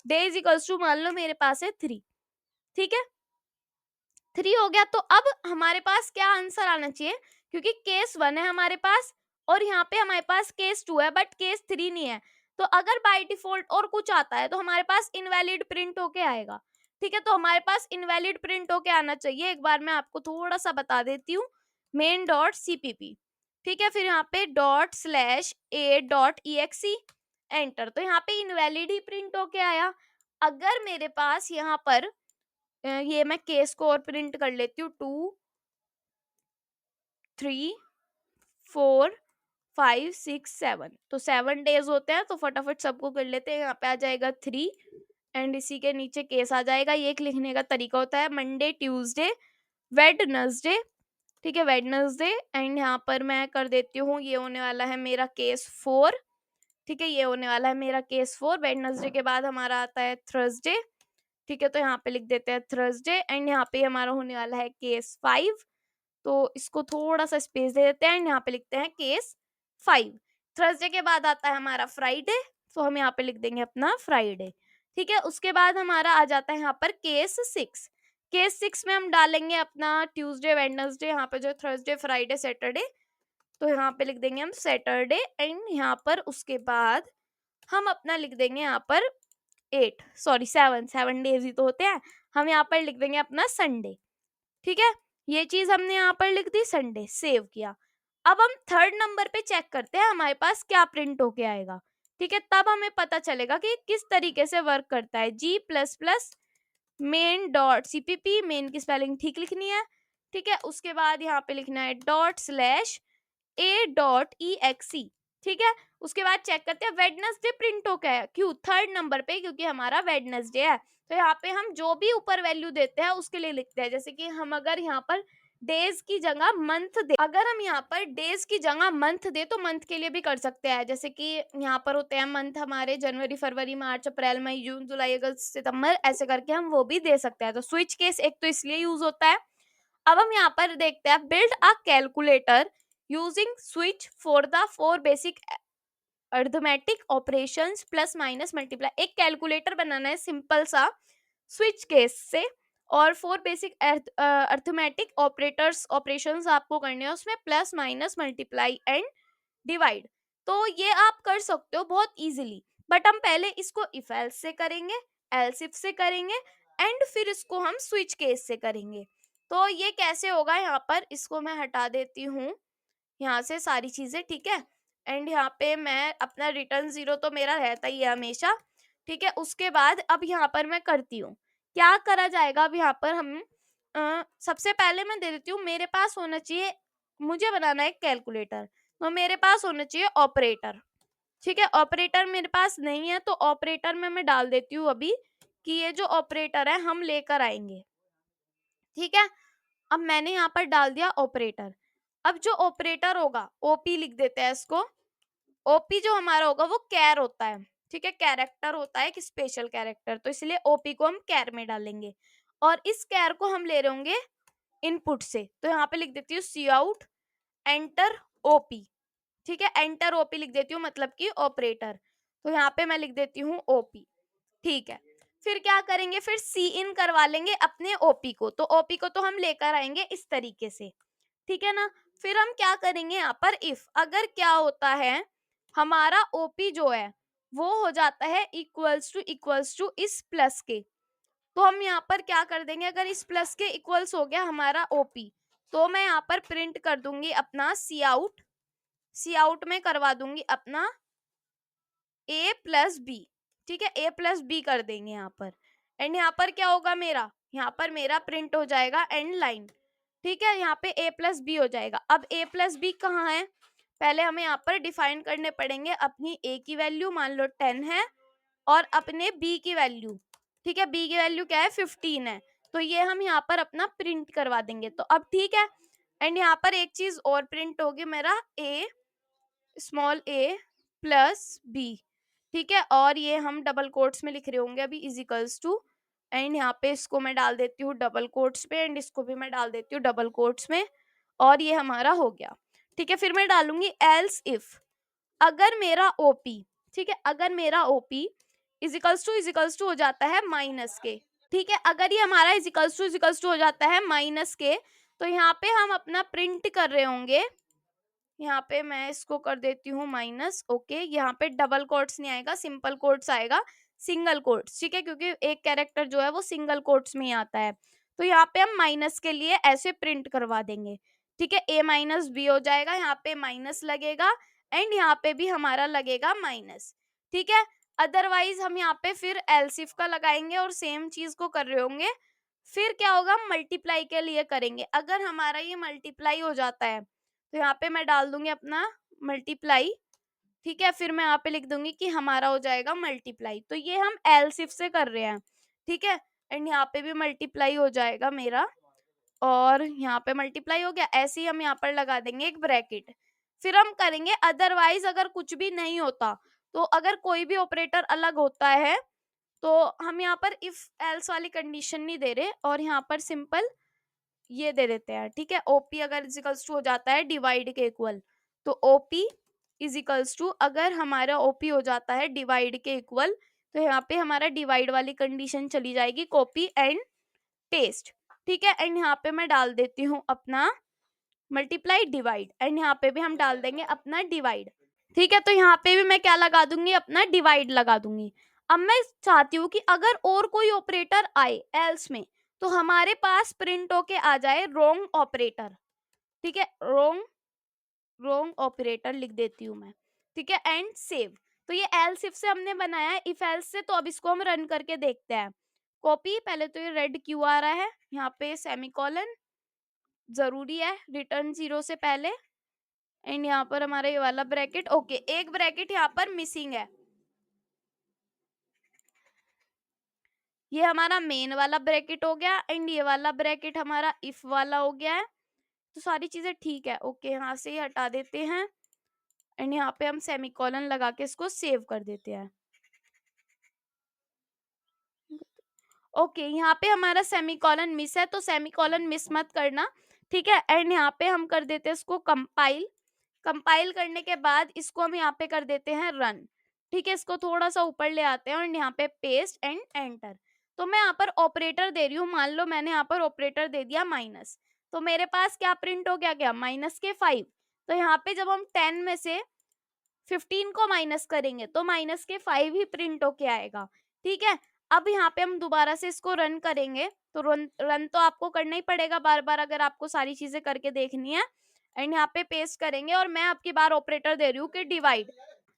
डे इज इक्वल्स टू, मान लो मेरे पास है 3। ठीक है, 3 हो गया। तो अब हमारे पास क्या आंसर आना चाहिए, क्योंकि केस 1 है हमारे पास और यहाँ पे हमारे पास केस 2 है, बट केस 3 नहीं है। तो अगर बाय डिफॉल्ट और कुछ आता है तो हमारे पास इनवैलिड प्रिंट होके आएगा। ठीक है, तो हमारे पास इनवैलिड प्रिंट होके आना चाहिए। एक बार मैं आपको थोड़ा सा बता देती हूँ, मेन डॉट सीपीपी। ठीक है, फिर यहाँ पे डॉट स्लैश ए डॉट ई एक्सी, एंटर। तो यहाँ पे इनवैलिड ही प्रिंट होके आया। अगर मेरे पास यहाँ पर ये मैं केस को और प्रिंट कर लेती हूँ, 2 3 4 5 6 7, तो 7 डेज होते हैं। तो फटाफट सबको कर लेते हैं। यहाँ पे आ जाएगा 3 एंड इसी के नीचे केस आ जाएगा। ये एक लिखने का तरीका होता है, मंडे ट्यूसडे वेडनेसडे। ठीक है, वेडनेसडे एंड यहाँ पर मैं कर देती हूँ, ये होने वाला है मेरा केस 4। ठीक है, ये होने वाला है मेरा केस 4। वेडनेसडे के बाद हमारा आता है थर्सडे। ठीक है, तो यहाँ पे लिख देते हैं थर्सडे एंड यहाँ पे हमारा होने वाला है केस 5। तो इसको थोड़ा सा स्पेस दे देते हैं एंड यहाँ पे लिखते हैं केस 5। थर्सडे के बाद आता है हमारा फ्राइडे, तो हम यहाँ पे लिख देंगे अपना फ्राइडे। ठीक है, उसके बाद हमारा आ जाता है यहाँ पर केस 6। केस 6 में हम डालेंगे अपना ट्यूसडे वेडनेसडे, यहाँ पे जो थर्सडे फ्राइडे सैटरडे, तो यहाँ पे लिख देंगे हम सैटरडे एंड यहाँ पर उसके बाद हम अपना लिख देंगे यहाँ पर 7 डेज ही तो होते हैं। हम यहाँ पर लिख देंगे अपना संडे। ठीक है, ये चीज हमने यहाँ पर लिख दी, संडे, सेव किया। अब हम थर्ड नंबर पे चेक करते हैं हमारे पास क्या प्रिंट होके आएगा। ठीक है, तब हमें पता चलेगा कि किस तरीके से वर्क करता है। G plus plus main dot CPP, main की स्पेलिंग ठीक लिखनी है। ठीक है, उसके बाद यहाँ पे लिखना है डॉट स्लैश ए डॉट ई एक्सी। ठीक है, उसके बाद चेक करते हैं वेडनेसडे प्रिंट हो गया है, क्यों? थर्ड नंबर पे, क्योंकि हमारा वेडनेसडे है। तो यहाँ पे हम जो भी ऊपर वैल्यू देते हैं उसके लिए लिखते हैं। जैसे कि हम अगर यहाँ पर डेज की जगह मंथ दे, अगर हम यहाँ पर डेज की जगह मंथ दे तो मंथ के लिए भी कर सकते हैं। जैसे कि यहाँ पर होते हैं मंथ हमारे जनवरी फरवरी मार्च अप्रैल मई जून जुलाई अगस्त सितंबर, ऐसे करके हम वो भी दे सकते हैं। तो स्विच केस एक तो इसलिए यूज होता है। अब हम यहाँ पर देखते हैं build a calculator using switch for the 4 basic arithmetic operations plus minus multiply. एक कैलकुलेटर बनाना है सिंपल सा स्विच केस से, और 4 बेसिक अर्थमेटिक ऑपरेटर्स ऑपरेशंस आपको करने हैं उसमें, plus minus multiply and divide. तो ये आप कर सकते हो बहुत इजीली, बट हम पहले इसको इफ एल्स से करेंगे, एल्स इफ से करेंगे एंड फिर इसको हम स्विच केस से करेंगे। तो ये कैसे होगा, यहाँ पर इसको मैं हटा देती हूँ यहाँ से सारी चीजें। ठीक है, एंड यहाँ पे मैं अपना रिटर्न 0 तो मेरा रहता ही है हमेशा। ठीक है, उसके बाद अब यहाँ पर मैं करती हूँ, क्या करा जाएगा। अब यहाँ पर हम सबसे पहले मैं दे देती हूँ, मेरे पास होना चाहिए, मुझे बनाना है कैलकुलेटर, तो मेरे पास होना चाहिए ऑपरेटर। ठीक है, ऑपरेटर मेरे पास नहीं है, तो ऑपरेटर में मैं डाल देती हूँ अभी कि ये जो ऑपरेटर है हम लेकर आएंगे। ठीक है, अब मैंने यहाँ पर डाल दिया ऑपरेटर। अब जो ऑपरेटर होगा, ओपी लिख देते हैं इसको। ओपी जो हमारा होगा वो कैर होता है। ठीक है, कैरेक्टर होता है, एक स्पेशल कैरेक्टर, तो इसलिए ओपी को हम कैर में डालेंगे। और इस कैर को हम ले रहे होंगे इनपुट से, तो यहाँ पे लिख देती हूँ सी आउट एंटर ओपी। ठीक है, एंटर ओपी लिख देती हूँ, मतलब कि ऑपरेटर। तो यहाँ पे मैं लिख देती हूँ ओपी। ठीक है, फिर क्या करेंगे, फिर सी इन करवा लेंगे अपने ओपी को। तो ओपी को तो हम लेकर आएंगे इस तरीके से, ठीक है ना। फिर हम क्या करेंगे यहाँ पर, इफ अगर क्या होता है, हमारा ओपी जो है वो हो जाता है इक्वल्स टू इस प्लस के, तो हम यहाँ पर क्या कर देंगे, अगर इस प्लस के इक्वल्स हो गया हमारा ओपी, तो मैं यहाँ पर प्रिंट कर दूंगी अपना सी आउट में करवा दूंगी अपना ए प्लस बी। ठीक है, ए प्लस बी कर देंगे यहाँ पर, एंड यहाँ पर क्या होगा मेरा, यहाँ पर मेरा प्रिंट हो जाएगा एंड लाइन। ठीक है, यहाँ पे ए प्लस बी हो जाएगा। अब ए प्लस बी कहाँ है, पहले हमें यहाँ पर डिफाइन करने पड़ेंगे अपनी ए की वैल्यू, मान लो 10 है, और अपने बी की वैल्यू। ठीक है, बी की वैल्यू क्या है, 15 है। तो ये हम यहाँ पर अपना प्रिंट करवा देंगे। तो अब ठीक है, एंड यहाँ पर एक चीज और प्रिंट होगी, मेरा ए स्मॉल ए प्लस बी। ठीक है, और ये हम डबल कोट्स में लिख रहे होंगे अभी, इजिकल्स टू, एंड यहाँ पे इसको मैं डाल देती हूँ डबल कोट्स पे, एंड इसको भी मैं डाल देती हूँ डबल कोट्स में, और ये हमारा हो गया। ठीक है, फिर मैं डालूंगी एल्स इफ, अगर मेरा ओपी, ठीक है, अगर मेरा ओपी इजिकल्स टू हो जाता है माइनस के। ठीक है, अगर ये हमारा इजिकल्स टू हो जाता है माइनस के, तो यहाँ पे हम अपना प्रिंट कर रहे होंगे, यहाँ पे मैं इसको कर देती हूँ माइनस। ओके, यहाँ पे डबल कोट्स नहीं आएगा, सिंपल कोट्स आएगा, सिंगल कोट्स। ठीक है, क्योंकि एक कैरेक्टर जो है वो सिंगल कोट्स में ही आता है। तो यहाँ पे हम माइनस के लिए ऐसे प्रिंट करवा देंगे। ठीक है, ए माइनस बी हो जाएगा, यहाँ पे माइनस लगेगा, एंड यहाँ पे भी हमारा लगेगा माइनस। ठीक है, अदरवाइज हम यहाँ पे फिर एलसिफ का लगाएंगे और सेम चीज को कर रहे होंगे। फिर क्या होगा, मल्टीप्लाई के लिए करेंगे। अगर हमारा ये मल्टीप्लाई हो जाता है, तो यहाँ पे मैं डाल दूंगी अपना मल्टीप्लाई। ठीक है, फिर मैं यहाँ पे लिख दूंगी कि हमारा हो जाएगा मल्टीप्लाई। तो ये हम एलसिफ से कर रहे हैं। ठीक है, एंड यहाँ पे भी मल्टीप्लाई हो जाएगा मेरा, और यहाँ पे मल्टीप्लाई हो गया। ऐसे ही हम यहाँ पर लगा देंगे एक ब्रैकेट। फिर हम करेंगे अदरवाइज, अगर कुछ भी नहीं होता, तो अगर कोई भी ऑपरेटर अलग होता है, तो हम यहाँ पर इफ एल्स वाली कंडीशन नहीं दे रहे, और यहाँ पर सिंपल ये दे देते हैं। ठीक है, ओपी अगर इजिकल्स टू हो जाता है डिवाइड के इक्वल, तो ओपी इजिकल्स टू, अगर हमारा ओपी हो जाता है डिवाइड के इक्वल, तो यहाँ पे हमारा डिवाइड वाली कंडीशन चली जाएगी, कॉपी एंड पेस्ट। ठीक है, एंड यहाँ पे मैं डाल देती हूँ अपना मल्टीप्लाई डिवाइड, एंड यहाँ पे भी हम डाल देंगे अपना डिवाइड। ठीक है, तो यहाँ पे भी मैं क्या लगा दूंगी, अपना डिवाइड लगा दूंगी। अब मैं चाहती हूँ कि अगर और कोई ऑपरेटर आए एल्स में, तो हमारे पास प्रिंट होके आ जाए रोंग ऑपरेटर। ठीक है, रोंग ऑपरेटर लिख देती हूँ मैं। ठीक है, एंड सेव। तो ये एल्स इफ से हमने बनाया है, इफ एल्स से। तो अब इसको हम रन करके देखते हैं। कॉपी, पहले तो ये रेड क्यों आ रहा है, यहाँ पे सेमीकोलन जरूरी है रिटर्न 0 से पहले, एंड यहाँ पर हमारा ये वाला ब्रैकेट। ओके, एक ब्रैकेट यहाँ पर मिसिंग है, ये हमारा मेन वाला ब्रैकेट हो गया, एंड ये वाला ब्रैकेट हमारा इफ वाला हो गया है। तो सारी चीजें ठीक है। ओके, यहाँ से ही हटा देते हैं, एंड यहाँ पे हम सेमीकोलन लगा के इसको सेव कर देते हैं। ओके, यहाँ पे हमारा सेमीकोलन मिस है, तो सेमीकोलन मिस मत करना। ठीक है, एंड यहाँ पे हम कर देते हैं इसको कंपाइल। कंपाइल करने के बाद इसको हम यहाँ पे कर देते हैं रन। ठीक है, इसको थोड़ा सा ऊपर ले आते हैं, और यहाँ पे पेस्ट एंड एंटर। तो मैं यहाँ पर ऑपरेटर दे रही हूँ, मान लो मैंने यहाँ पर ऑपरेटर दे दिया माइनस, तो मेरे पास क्या प्रिंट हो गया, क्या माइनस के 5। तो यहाँ पे जब हम 10 में से 15 को माइनस करेंगे, तो माइनस के 5 ही प्रिंट होके आएगा। ठीक है, अब यहाँ पे हम दोबारा से इसको रन करेंगे, तो रन तो आपको करना ही पड़ेगा बार बार, अगर आपको सारी चीजें करके देखनी है। एंड यहाँ पे पेस्ट करेंगे, और मैं आपकी बार ऑपरेटर दे रही हूँ कि डिवाइड।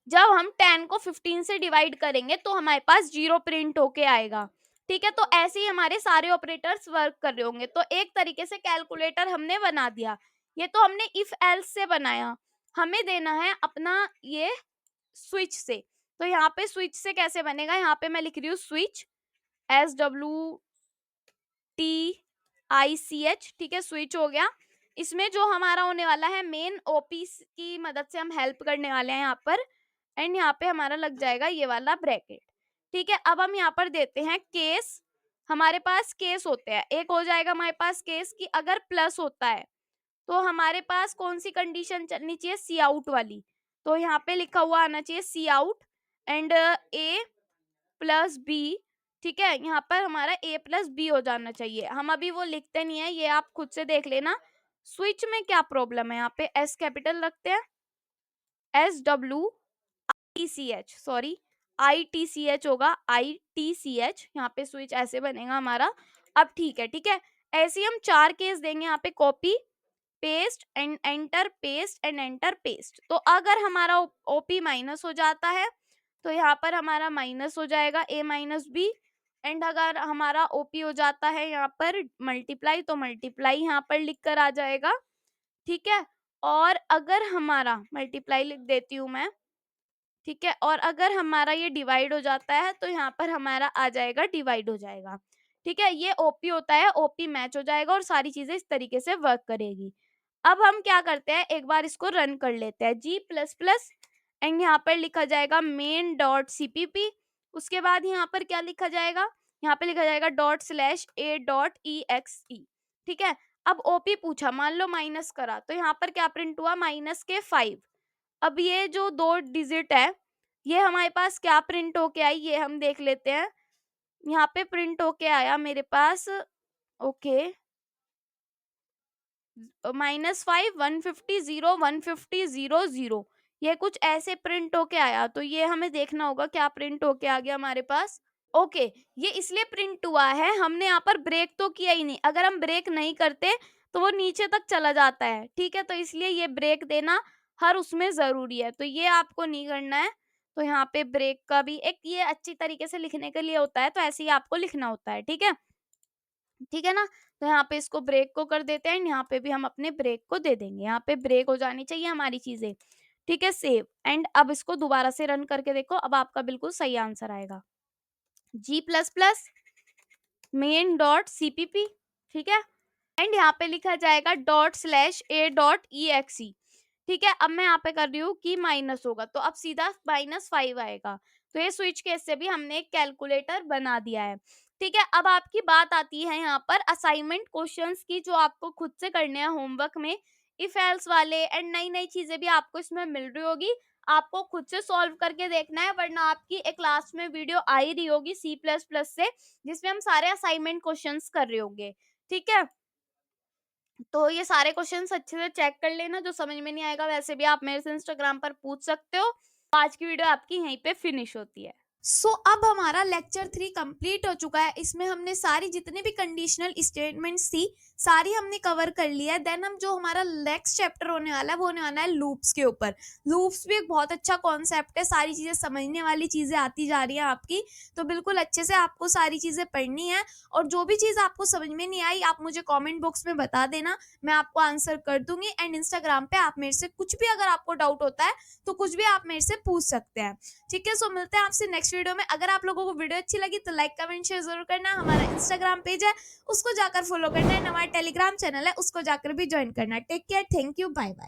जब हम 10 को 15 से डिवाइड करेंगे, तो हमारे पास 0 प्रिंट होके आएगा। ठीक है, तो ऐसे ही हमारे सारे ऑपरेटर्स वर्क कर रहे होंगे। तो एक तरीके से कैलकुलेटर हमने बना दिया। ये तो हमने इफ एल्स से बनाया, हमें देना है अपना ये स्विच से। तो यहाँ पे स्विच से कैसे बनेगा, यहाँ पे मैं लिख रही हूँ स्विच, SWTICH। ठीक है, स्विच हो गया। इसमें जो हमारा होने वाला है, मेन ओपी की मदद से हम हेल्प करने वाले हैं यहाँ पर, एंड यहाँ पे हमारा लग जाएगा ये वाला ब्रैकेट। ठीक है, अब हम यहाँ पर देते हैं केस, हमारे पास केस होते हैं। एक हो जाएगा हमारे पास केस कि अगर प्लस होता है तो हमारे पास कौन सी कंडीशन चलनी चाहिए, सी आउट वाली। तो यहाँ पे लिखा हुआ आना चाहिए C out and A plus B. ठीक है, यहाँ पर हमारा ए प्लस बी हो जाना चाहिए। हम अभी वो लिखते नहीं है, ये आप खुद से देख लेना। स्विच में क्या प्रॉब्लम है, यहाँ पे एस कैपिटल रखते हैं, S W T C H, sorry I T C H होगा, आई टी सी एच, यहाँ पे स्विच ऐसे बनेगा हमारा। अब ठीक है, ठीक है, ऐसे ही हम 4 केस देंगे यहाँ पे, copy paste and enter, paste and enter, paste. तो अगर हमारा ओपी माइनस हो जाता है तो यहाँ पर हमारा माइनस हो जाएगा ए माइनस बी, एंड अगर हमारा ओपी हो जाता है यहाँ पर मल्टीप्लाई, तो मल्टीप्लाई यहाँ पर लिख कर आ जाएगा। ठीक है, और अगर हमारा मल्टीप्लाई लिख देती हूँ मैं, ठीक है, और अगर हमारा ये डिवाइड हो जाता है तो यहाँ पर हमारा आ जाएगा डिवाइड हो जाएगा। ठीक है, ये ओपी होता है, ओपी मैच हो जाएगा और सारी चीजें इस तरीके से वर्क करेगी। अब हम क्या करते हैं, एक बार इसको रन कर लेते हैं, जी प्लस प्लस एंड यहाँ पर लिखा जाएगा मेन डॉट सीपीपी। उसके बाद यहाँ पर क्या लिखा जाएगा, यहाँ पे लिखा जाएगा डॉट स्लैश ए डॉट ई एक्स ई। ठीक है, अब ओपी पूछा, मान लो माइनस करा, तो यहाँ पर क्या प्रिंट हुआ, माइनस के 5। अब ये जो 2 डिजिट है, ये हमारे पास क्या प्रिंट होके आई, ये हम देख लेते हैं। यहाँ पे प्रिंट होके आया मेरे पास, ओके, -5 150 0 150 0 0, ये कुछ ऐसे प्रिंट होके आया। तो ये हमें देखना होगा क्या प्रिंट होके आ गया हमारे पास। ओके, ये इसलिए प्रिंट हुआ है, हमने यहाँ पर ब्रेक तो किया ही नहीं। अगर हम ब्रेक नहीं करते तो वो नीचे तक चला जाता है। ठीक है, तो इसलिए ये ब्रेक देना हर उसमें जरूरी है, तो ये आपको नहीं करना है। तो यहाँ पे ब्रेक का भी एक ये अच्छी तरीके से लिखने के लिए होता है, तो ऐसे ही आपको लिखना होता है। ठीक है, ठीक है ना। तो यहाँ पे इसको ब्रेक को कर देते हैं, यहाँ पे भी हम अपने ब्रेक को दे देंगे। यहाँ पे ब्रेक हो जानी चाहिए हमारी चीजें। ठीक है, सेव एंड अब इसको दोबारा से रन करके देखो, अब आपका बिल्कुल सही आंसर आएगा, G plus plus main dot CPP. ठीक है, एंड यहाँ पे लिखा जाएगा डॉट स्लैश ए डॉट ई एक्स ई। ठीक है, अब मैं यहाँ पे कर रही हूँ कि माइनस होगा, तो अब सीधा -5 आएगा। तो ये स्विच केस से भी हमने एक कैलकुलेटर बना दिया है। ठीक है, अब आपकी बात आती है यहाँ पर असाइनमेंट क्वेश्चंस की, जो आपको खुद से करने हैं होमवर्क में, इफ एल्स वाले एंड नई नई चीजें भी आपको इसमें मिल रही होगी। आपको खुद से सॉल्व करके देखना है, वरना आपकी एक लास्ट में वीडियो आ ही रही होगी सी प्लस प्लस से, जिसमें हम सारे असाइनमेंट क्वेश्चंस कर रहे होंगे। ठीक है, तो ये सारे क्वेश्चंस अच्छे से चेक कर लेना, जो समझ में नहीं आएगा वैसे भी आप मेरे से इंस्टाग्राम पर पूछ सकते हो। आज की वीडियो आपकी यहीं पे फिनिश होती है। अब हमारा लेक्चर 3 कंप्लीट हो चुका है। इसमें हमने सारी जितनी भी कंडीशनल स्टेटमेंट्स थी सारी हमने कवर कर लिया है। देन हम जो हमारा नेक्स्ट चैप्टर होने वाला है वो होने वाला है लूप्स के ऊपर। लूप्स भी एक बहुत अच्छा कॉन्सेप्ट है, सारी चीजें समझने वाली चीजें आती जा रही है आपकी, तो बिल्कुल अच्छे से आपको सारी चीजें पढ़नी है। और जो भी चीज आपको समझ में नहीं आई आप मुझे कॉमेंट बॉक्स में बता देना, मैं आपको आंसर कर दूंगी। एंड इंस्टाग्राम पे आप मेरे से कुछ भी अगर आपको डाउट होता है तो कुछ भी आप मेरे से पूछ सकते हैं। ठीक है, सो मिलते हैं आपसे नेक्स्ट वीडियो में। अगर आप लोगों को वीडियो अच्छी लगी तो लाइक कमेंट शेयर जरूर करना। हमारा इंस्टाग्राम पेज है उसको जाकर फॉलो करना है, हमारा टेलीग्राम चैनल है उसको जाकर भी ज्वाइन करना। Take care, thank you, bye bye.